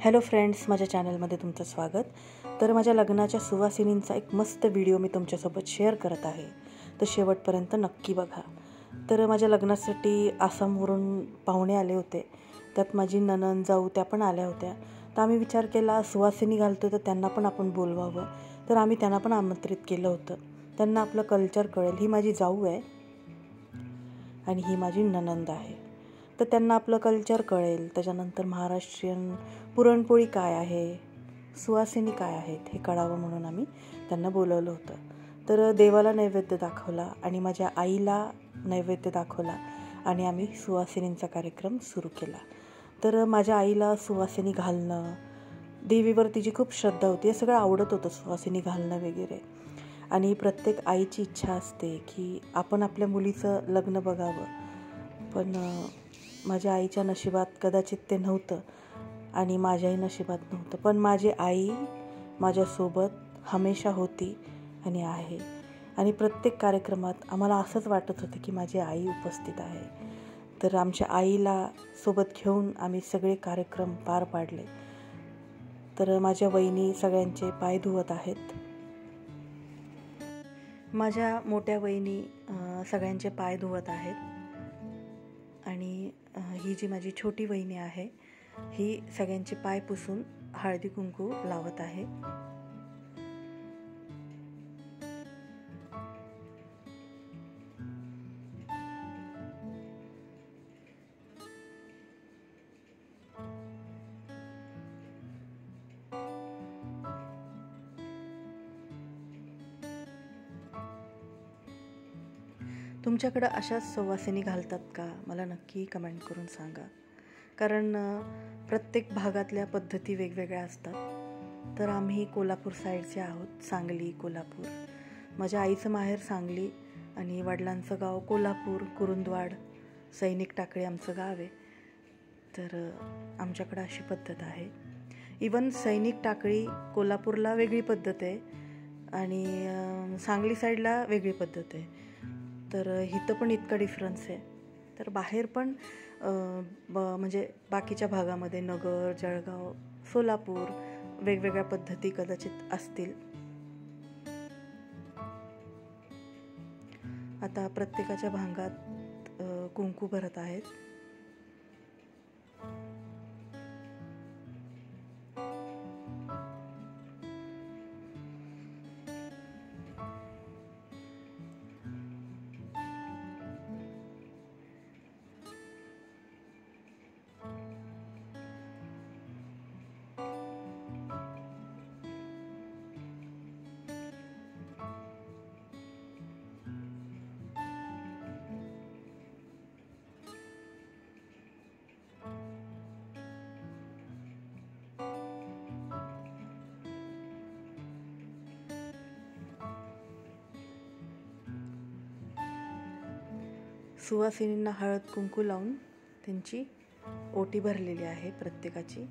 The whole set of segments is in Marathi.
हॅलो फ्रेंड्स, माझ्या चॅनलमध्ये तुमचं स्वागत. तर माझ्या लग्नाच्या सुवासिनींचा एक मस्त व्हिडिओ मी तुमच्यासोबत शेअर करत आहे, तर शेवटपर्यंत नक्की बघा. तर माझ्या लग्नासाठी आसामवरून पाहुणे आले होते, त्यात माझी नणंद जाऊ त्या पण आल्या होत्या. तर आम्ही विचार केला सुवासिनी घालतो तर त्यांना पण आपण बोलवावं, तर आम्ही त्यांना पण आमंत्रित केलं होतं. त्यांना आपलं कल्चर कळेल. ही माझी जाऊ आहे आणि ही माझी नणंद आहे, तर त्यांना आपलं कल्चर कळेल. त्याच्यानंतर महाराष्ट्रीयन पुरणपोळी काय आहे, सुवासिनी काय आहेत हे कळावं म्हणून आम्ही त्यांना बोलवलं होतं. तर देवाला नैवेद्य दाखवला आणि माझ्या आईला नैवेद्य दाखवला आणि आम्ही सुवासिनींचा कार्यक्रम सुरू केला. तर माझ्या आईला सुवासिनी घालणं, देवीवर तिची खूप श्रद्धा होती, हे सगळं आवडत होतं, सुवासिनी घालणं वगैरे. आणि प्रत्येक आईची इच्छा असते की आपण आपल्या मुलीचं लग्न बघावं, पण माझ्या आईच्या नशिबात कदाचित ते नव्हतं आणि माझ्याही नशिबात नव्हतं. पण माझी आई माझ्यासोबत हमेशा होती आणि आहे. आणि प्रत्येक कार्यक्रमात आम्हाला असंच वाटत होतं की माझी आई उपस्थित आहे. तर आमच्या आईला सोबत घेऊन आम्ही सगळे कार्यक्रम पार पाडले. तर माझ्या वहिनी सगळ्यांचे पाय धुवत आहेत. माझ्या मोठ्या वहिनी सगळ्यांचे पाय धुवत आहेत आणि ही जी माझी छोटी वहिनी आहे ही सगळ्यांचे पाय पुसून हळदी कुंकू लावत आहे. तुमच्याकडं अशाच सुवासिनी घालतात का? मला नक्की कमेंट करून सांगा. कारण प्रत्येक भागातल्या पद्धती वेगवेगळ्या असतात. तर आम्ही कोल्हापूर साईडचे आहोत, सांगली, कोल्हापूर. माझ्या आईचं माहेर सांगली आणि वडिलांचं गाव कोल्हापूर, कुरुंदवाड, सैनिक टाकळी आमचं गाव आहे. तर आमच्याकडं अशी पद्धत आहे. इवन सैनिक टाकळी कोल्हापूरला वेगळी पद्धत आहे आणि सांगली साईडला वेगळी पद्धत आहे. तर इथं पण इतका डिफरन्स आहे. तर बाहेर पण म्हणजे बाकीच्या भागामध्ये नगर, जळगाव, सोलापूर वेगवेगळ्या पद्धती कदाचित असतील. आता प्रत्येकाच्या भांगात कुंकू भरत आहेत. सुवासिनींना हळद कुंकू लावून त्यांची ओटी भरलेली आहे प्रत्येकाची.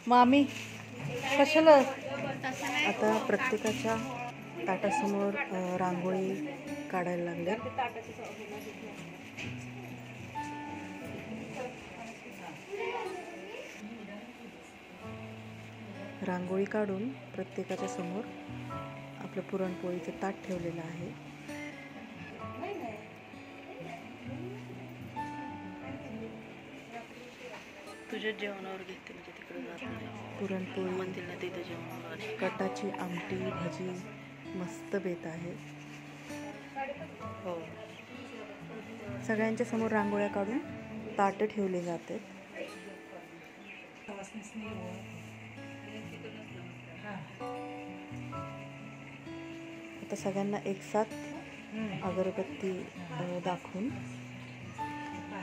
मामी कशाला आता प्रत्येकाच्या ताटासमोर रांगोळी काढायला लागले. रांगोळी काढून प्रत्येकाच्या समोर आपलं पुरणपोळीचं ताट ठेवलेलं आहे. तुझ्या जेवणावर घेते म्हणजे तिकडे जात नाही. पुरणपोळी म्हणतील ना तिथं जेवणावर. कटाची आमटी भाजी मस्त बेत आहे. हो, सगळ्यांच्या समोर रांगोळ्या काढून ताट ठेवले जाते. आता सगळ्यांना एक साथ अगरबत्ती दाखवून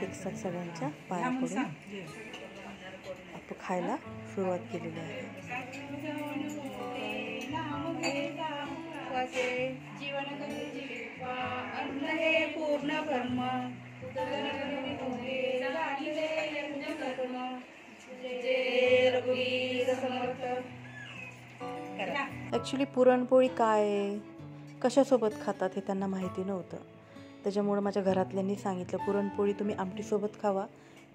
एक साथ सगळ्यांच्या पाया पडून आपण खायला सुरुवात केलेली आहे. ॲक्च्युली पुरणपोळी काय आहे, कशासोबत खातात हे त्यांना माहिती नव्हतं. त्याच्यामुळे माझ्या घरातल्यांनी सांगितलं पुरणपोळी तुम्ही आमटीसोबत खावा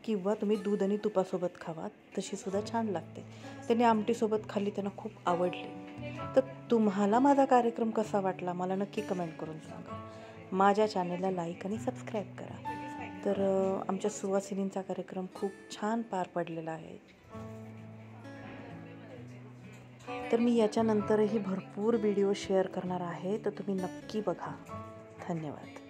किंवा तुम्ही दूध आणि तुपासोबत खावा, तशीसुद्धा छान लागते. त्यांनी आमटीसोबत खाल्ली, त्यांना खूप आवडली. तर तुम्हाला माझा कार्यक्रम कसा वाटला मला नक्की कमेंट करून सांगा. माझ्या चॅनलला लाईक आणि सबस्क्राईब करा. तर आमच्या सुवासिनींचा कार्यक्रम खूप छान पार पडलेला आहे. तर मी याच्यानंतरही भरपूर व्हिडिओ शेअर करणार आहे, तर तुम्ही नक्की बघा. धन्यवाद.